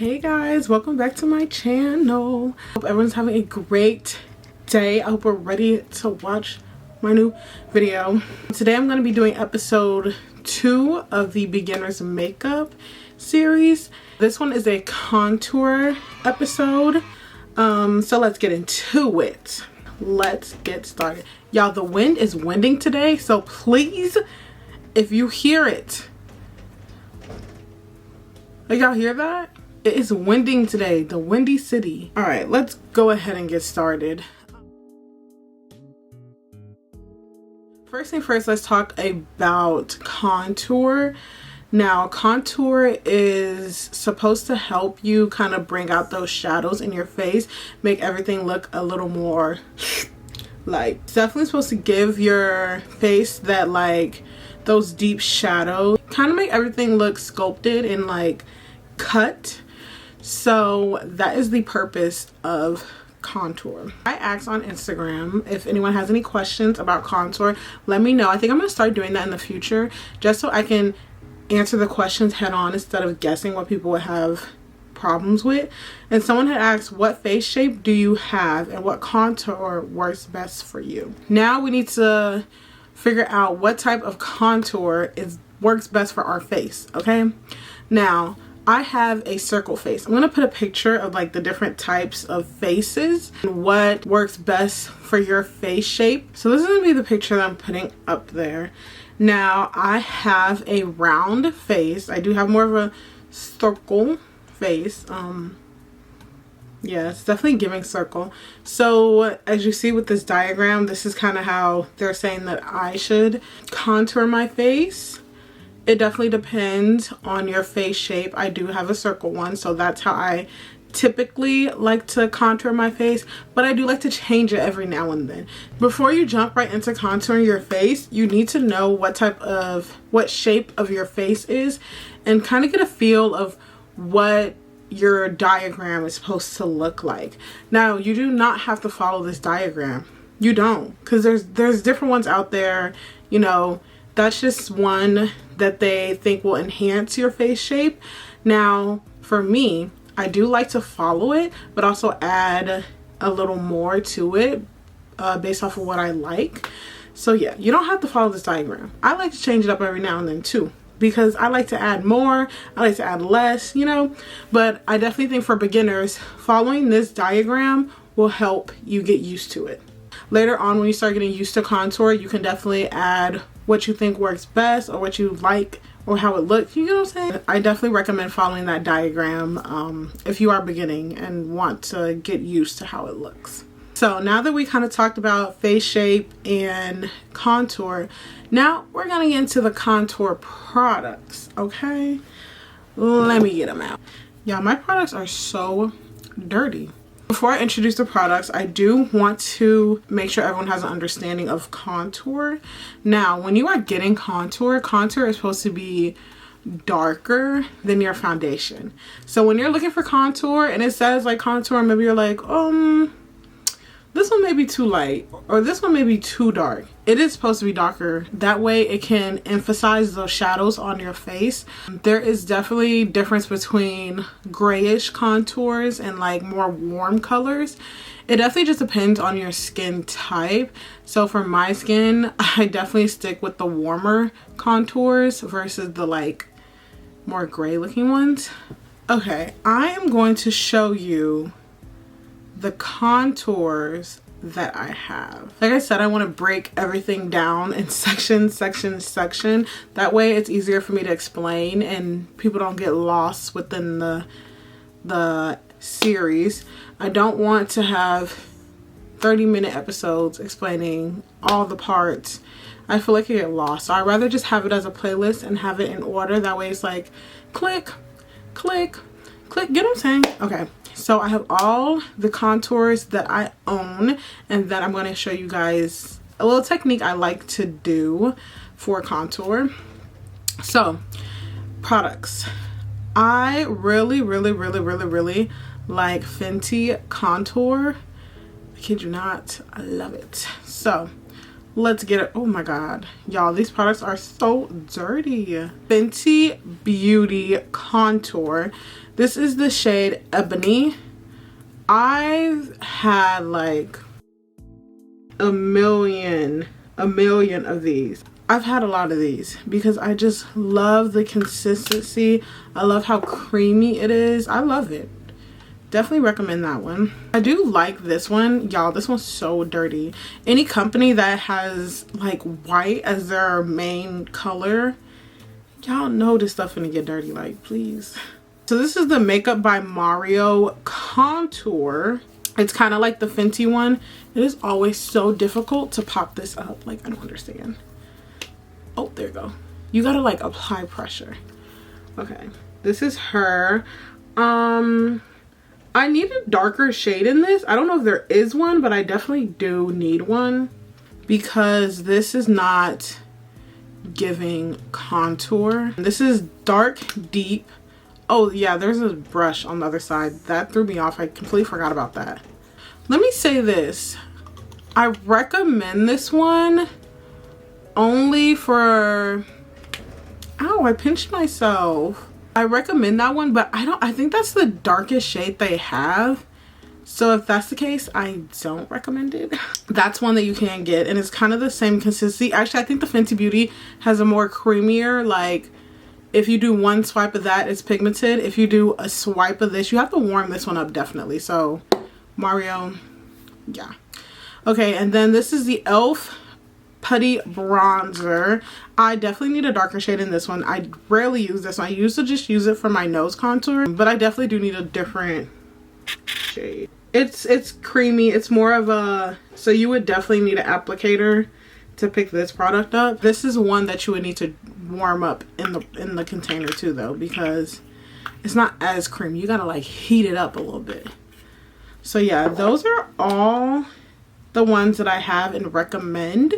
Hey guys, welcome back to my channel. Hope everyone's having a great day. I hope we're ready to watch my new video. Today I'm going to be doing episode 2 of the beginner's makeup series. This one is a contour episode. So let's get into it. Let's get started. Y'all, the wind is winding today, so please, if you hear it, like, y'all hear that? It is winding today, the Windy City. All right, let's go ahead and get started. First thing first, let's talk about contour. Now, contour is supposed to help you kind of bring out those shadows in your face, make everything look a little more like, it's definitely supposed to give your face that, like, those deep shadows, kind of make everything look sculpted and like cut. So that is the purpose of contour. I asked on Instagram if anyone has any questions about contour. Let me know. I think I'm gonna start doing that in the future, just so I can answer the questions head on instead of guessing what people would have problems with. And someone had asked, what face shape do you have and what contour works best for you? Now we need to figure out what type of contour works best for our face. Okay, now I have a circle face. I'm gonna put a picture of like the different types of faces and what works best for your face shape. So this is gonna be the picture that I'm putting up there. Now I have a round face. I do have more of a circle face. Yeah, it's definitely giving circle. So as you see with this diagram, this is kind of how they're saying that I should contour my face. It definitely depends on your face shape. I do have a circle one, so that's how I typically like to contour my face, but I do like to change it every now and then. Before you jump right into contouring your face, you need to know what shape of your face is and kind of get a feel of what your diagram is supposed to look like. Now, you do not have to follow this diagram. You don't, because there's different ones out there, you know. That's just one that they think will enhance your face shape. Now, for me, I do like to follow it, but also add a little more to it based off of what I like. So yeah, you don't have to follow this diagram. I like to change it up every now and then too, because I like to add more, I like to add less, you know. But I definitely think for beginners, following this diagram will help you get used to it. Later on, when you start getting used to contour, you can definitely add what you think works best or what you like or how it looks. You know what I'm saying? I definitely recommend following that diagram if you are beginning and want to get used to how it looks. So now that we kind of talked about face shape and contour, now we're gonna get into the contour products, okay? Let me get them out. Yeah, my products are so dirty. Before I introduce the products, I do want to make sure everyone has an understanding of contour. Now, when you are getting contour is supposed to be darker than your foundation. So when you're looking for contour and it says like contour, maybe you're like, this one may be too light or this one may be too dark. It is supposed to be darker. That way it can emphasize those shadows on your face. There is definitely difference between grayish contours and like more warm colors. It definitely just depends on your skin type. So for my skin, I definitely stick with the warmer contours versus the like more gray looking ones. Okay, I am going to show you the contours that I have. Like I said, I want to break everything down in section. That way it's easier for me to explain and people don't get lost within the series. I don't want to have 30-minute episodes explaining all the parts. I feel like you get lost. So I'd rather just have it as a playlist and have it in order. That way it's like click, click, click. Get what I'm saying? Okay. So I have all the contours that I own, and then I'm going to show you guys a little technique I like to do for contour. So products. I really like Fenty contour. I kid you not, I love it. So Let's get it. Oh my god, y'all, these products are so dirty. Fenty Beauty Contour. This is the shade Ebony. I've had like a million of these. I've had a lot of these because I just love the consistency. I love how creamy it is. I love it. Definitely recommend that one. I do like this one. Y'all, this one's so dirty. Any company that has like white as their main color, y'all know this stuff gonna get dirty, like, please. So this is the Makeup by Mario Contour. It's kind of like the Fenty one. It is always so difficult to pop this up. Like, I don't understand. Oh, there you go. You gotta like apply pressure. Okay, this is her. I need a darker shade in this. I don't know if there is one, but I definitely do need one because this is not giving contour. This is dark, deep. Oh yeah, there's a brush on the other side. That threw me off. I completely forgot about that. Let me say this. I recommend this one only for, ow, I pinched myself. I recommend that one, but I think that's the darkest shade they have. So if that's the case, I don't recommend it. That's one that you can get, and it's kind of the same consistency. Actually, I think the Fenty Beauty has a more creamier, like, if you do one swipe of that, it's pigmented. If you do a swipe of this, you have to warm this one up definitely. So Mario, yeah. Okay, and then this is the e.l.f. Putty Bronzer. I definitely need a darker shade in this one. I rarely use this one. I used to just use it for my nose contour, but I definitely do need a different shade. It's creamy. It's more of a, so you would definitely need an applicator to pick this product up. This is one that you would need to warm up in the container too though, because it's not as creamy. You gotta like heat it up a little bit. So yeah, those are all the ones that I have and recommend.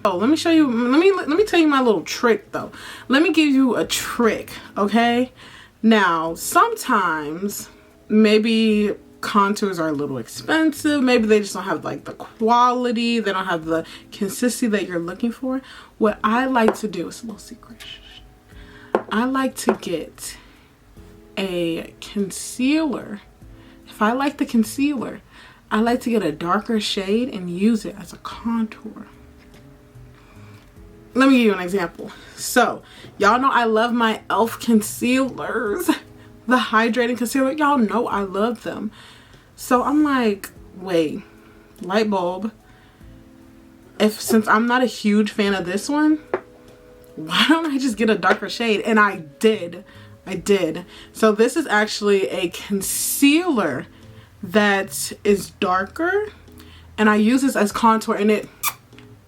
Oh, let me show you, let me tell you my little trick though. Let me give you a trick, okay? Now, sometimes maybe contours are a little expensive. Maybe they just don't have like the quality. They don't have the consistency that you're looking for. What I like to do, it's a little secret. I like to get a concealer. If I like the concealer, I like to get a darker shade and use it as a contour. Let me give you an example. So, y'all know I love my e.l.f. concealers. The hydrating concealer. Y'all know I love them. So, I'm like, wait, light bulb. Since I'm not a huge fan of this one, why don't I just get a darker shade? And I did. So, this is actually a concealer that is darker. And I use this as contour, and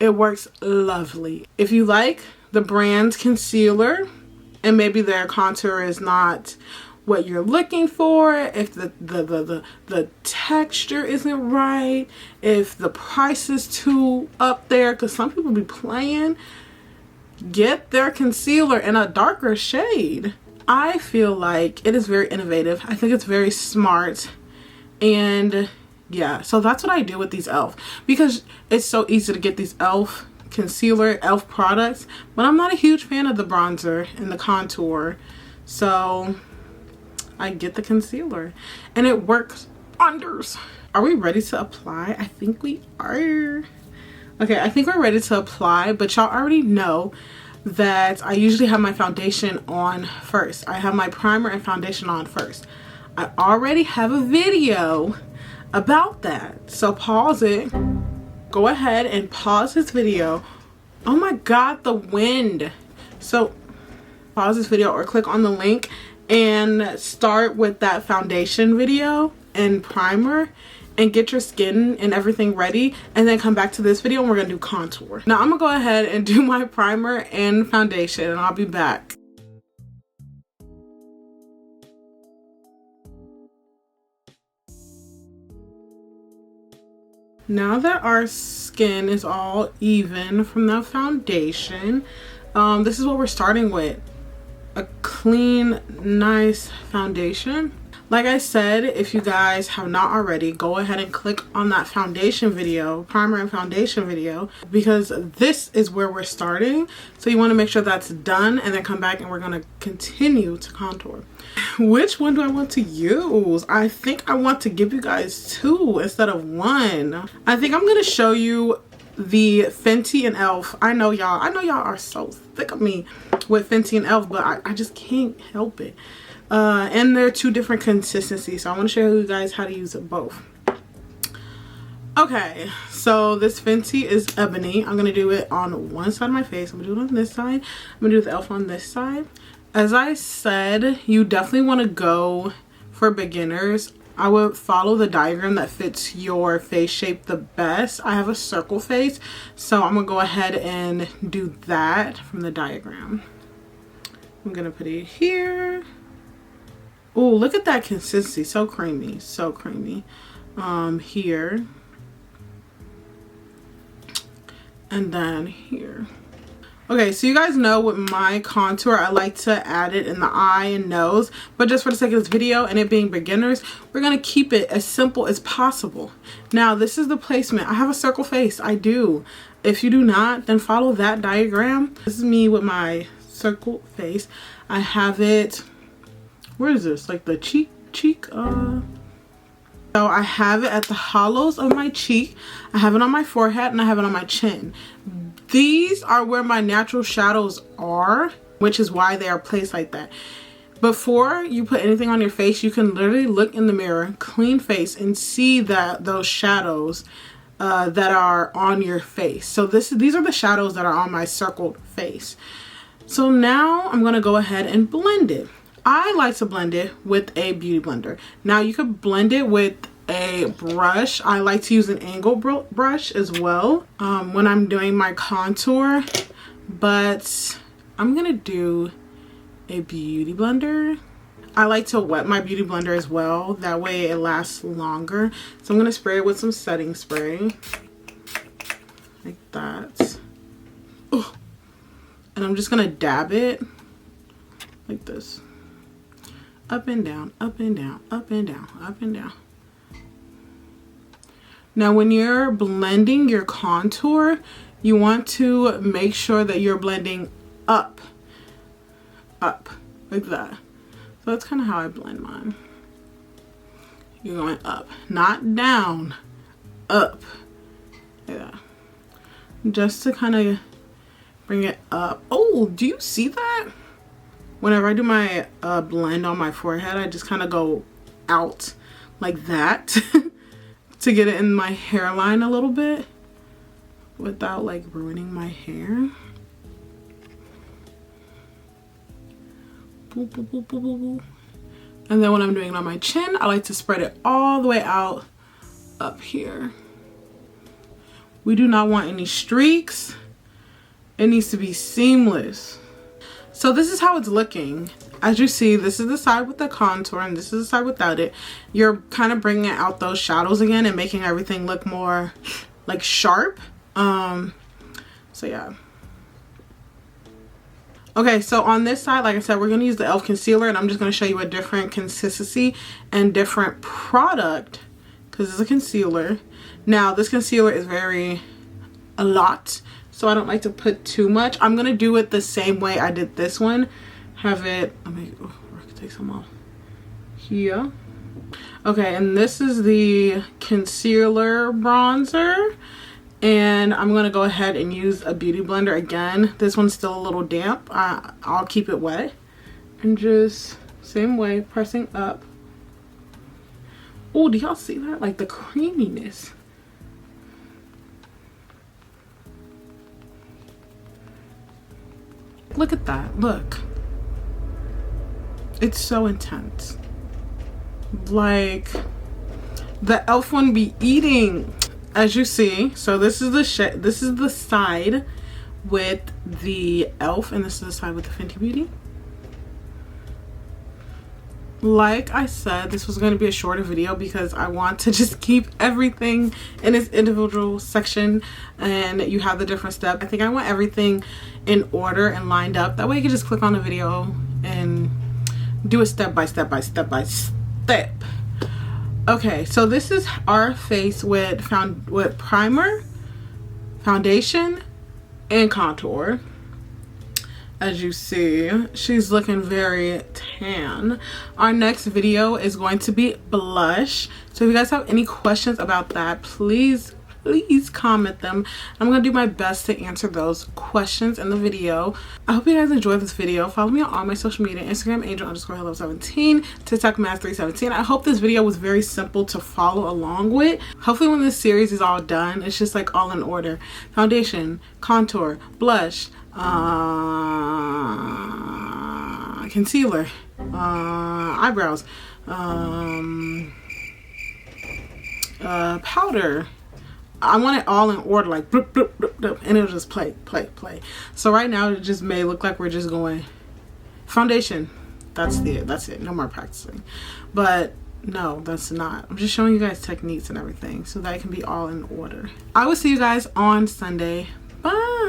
it works lovely. If you like the brand concealer and maybe their contour is not what you're looking for, if the texture isn't right, if the price is too up there, because some people be playing, get their concealer in a darker shade. I feel like it is very innovative. I think it's very smart. And yeah, so that's what I do with these e.l.f. because it's so easy to get these e.l.f. concealer, e.l.f. products, but I'm not a huge fan of the bronzer and the contour, so I get the concealer and it works wonders. Are we ready to apply? I think we are. Okay, I think we're ready to apply, but y'all already know that I usually have my foundation on first. I have my primer and foundation on first. I already have a video about that, so pause it. Go ahead and pause this video. Oh my god, the wind. So pause this video or click on the link and start with that foundation video and primer and get your skin and everything ready, and then come back to this video and we're gonna do contour. Now I'm gonna go ahead and do my primer and foundation and I'll be back. Now that our skin is all even from the foundation, this is what we're starting with. A clean, nice foundation. Like I said, if you guys have not already, go ahead and click on that foundation video, primer and foundation video, because this is where we're starting. So you want to make sure that's done and then come back and we're going to continue to contour. Which one do I want to use? I think I want to give you guys two instead of one. I think I'm going to show you the Fenty and e.l.f. I know y'all are so sick of me with Fenty and e.l.f., but I just can't help it. And they're two different consistencies, so I want to show you guys how to use it both. Okay, so this Fenty is Ebony. I'm gonna do it on one side of my face. I'm gonna do it on this side. I'm gonna do the e.l.f. on this side. As I said, you definitely want to go for beginners. I would follow the diagram that fits your face shape the best. I have a circle face, so I'm gonna go ahead and do that from the diagram. I'm gonna put it here. Oh, look at that consistency. So creamy. So creamy. Here. And then here. Okay, so you guys know with my contour, I like to add it in the eye and nose. But just for the sake of this video and it being beginners, we're going to keep it as simple as possible. Now, this is the placement. I have a circle face. I do. If you do not, then follow that diagram. This is me with my circle face. I have it... Where is this? Like the cheek? So I have it at the hollows of my cheek. I have it on my forehead and I have it on my chin. These are where my natural shadows are, which is why they are placed like that. Before you put anything on your face, you can literally look in the mirror, clean face, and see that those shadows that are on your face. So these are the shadows that are on my circled face. So now I'm going to go ahead and blend it. I like to blend it with a beauty blender. Now you could blend it with a brush. I like to use an angled brush as well when I'm doing my contour, but I'm gonna do a beauty blender. I like to wet my beauty blender as well, that way it lasts longer. So I'm gonna spray it with some setting spray like that. Oh. And I'm just gonna dab it like this. Up and down, up and down, up and down, up and down. Now when you're blending your contour, you want to make sure that you're blending up, like that. So that's kind of how I blend mine. You're going up, not down, up, like that. Just to kind of bring it up. Oh, do you see that? Whenever I do my blend on my forehead, I just kind of go out like that to get it in my hairline a little bit without like ruining my hair. Boop, boop, boop, boop, boop, boop. And then when I'm doing it on my chin, I like to spread it all the way out up here. We do not want any streaks. It needs to be seamless. So this is how it's looking. As you see, this is the side with the contour and this is the side without it. You're kind of bringing out those shadows again and making everything look more like sharp. So yeah. Okay, so on this side, like I said, we're going to use the e.l.f. concealer, and I'm just going to show you a different consistency and different product because it's a concealer. Now, this concealer is a lot. So I don't like to put too much. I'm going to do it the same way I did this one. Have it, I can take some off here. Okay, and this is the concealer bronzer. And I'm going to go ahead and use a beauty blender again. This one's still a little damp. I'll keep it wet. And just same way, pressing up. Oh, do y'all see that? Like the creaminess. Look at that, look. It's so intense. Like, the e.l.f. one be eating. As you see, so this is the side with the e.l.f. and this is the side with the Fenty Beauty. Like I said, this was going to be a shorter video because I want to just keep everything in its individual section and you have the different steps. I think I want everything in order and lined up. That way you can just click on the video and do it step by step by step by step. step. Okay, so this is our face with primer, foundation, and contour. As you see, she's looking very tan. Our next video is going to be blush. So if you guys have any questions about that, please comment them. I'm gonna do my best to answer those questions in the video. I hope you guys enjoyed this video. Follow me on all my social media: Instagram angel_hello17, TikTok math317. I hope this video was very simple to follow along with. Hopefully when this series is all done, it's just like all in order: foundation, contour, blush, concealer, eyebrows, powder. I want it all in order, like bloop, bloop, bloop, bloop, and it'll just play. So right now it just may look like we're just going foundation. That's it. No more practicing. But no, that's not. I'm just showing you guys techniques and everything so that it can be all in order. I will see you guys on Sunday. Bye.